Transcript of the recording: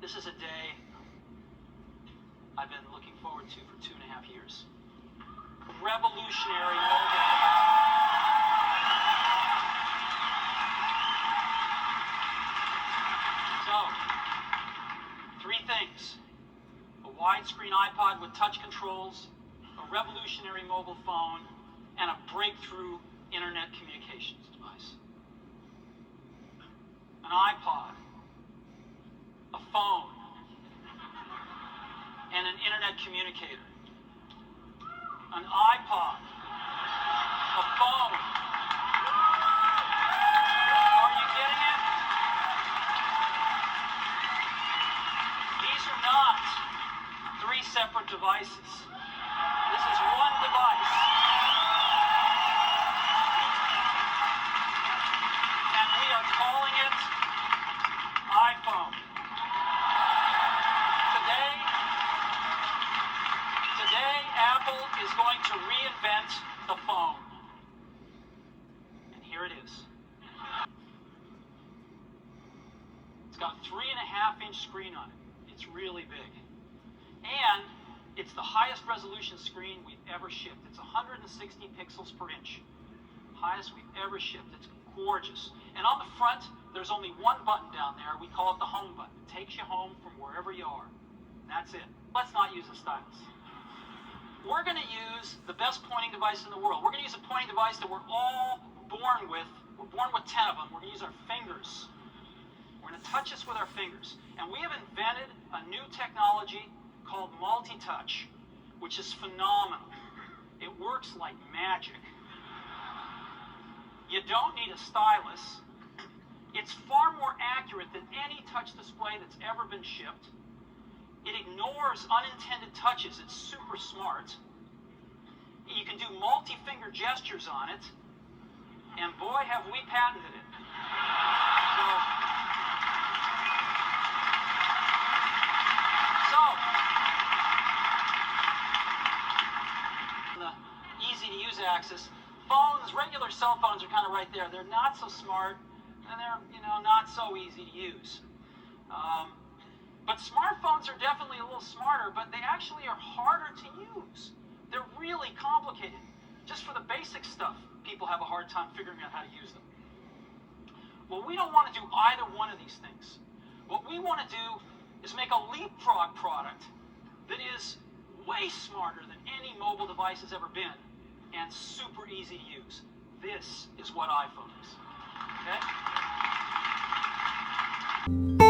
This is a day I've been looking forward to for 2.5 years. Revolutionary mobile. So, 3 things. A widescreen iPod with touch controls, a revolutionary mobile phone, and a breakthrough internet communications device. An iPod, a phone, and an internet communicator. An iPod, a phone. Are you getting it? These are not 3 separate devices. This is one device. And we are calling it iPhone. Today, Apple is going to reinvent the phone. And here it is. It's got a 3.5-inch screen on it. It's really big. And it's the highest resolution screen we've ever shipped. It's 160 pixels per inch. Highest we've ever shipped. It's gorgeous. And on the front, there's only one button down there. We call it the home button. It takes you home from wherever you are. And that's it. Let's not use a stylus. We're going to use the best pointing device in the world. We're going to use a pointing device that we're all born with. We're born with 10 of them. We're going to use our fingers. We're going to touch this with our fingers. And we have invented a new technology called multi-touch, which is phenomenal. It works like magic. You don't need a stylus. It's far more accurate than any touch display that's ever been shipped. It ignores unintended touches. It's super smart. You can do multi-finger gestures on it. And boy, have we patented it. So the easy-to-use axis, phones, regular cell phones are kind of right there. They're not so smart, and they're, not so easy to use. But smartphones are definitely a little smarter, but they actually are harder to use. They're really complicated. Just for the basic stuff, people have a hard time figuring out how to use them. Well, we don't want to do either one of these things. What we want to do is make a leapfrog product that is way smarter than any mobile device has ever been and super easy to use. This is what iPhone is. Okay?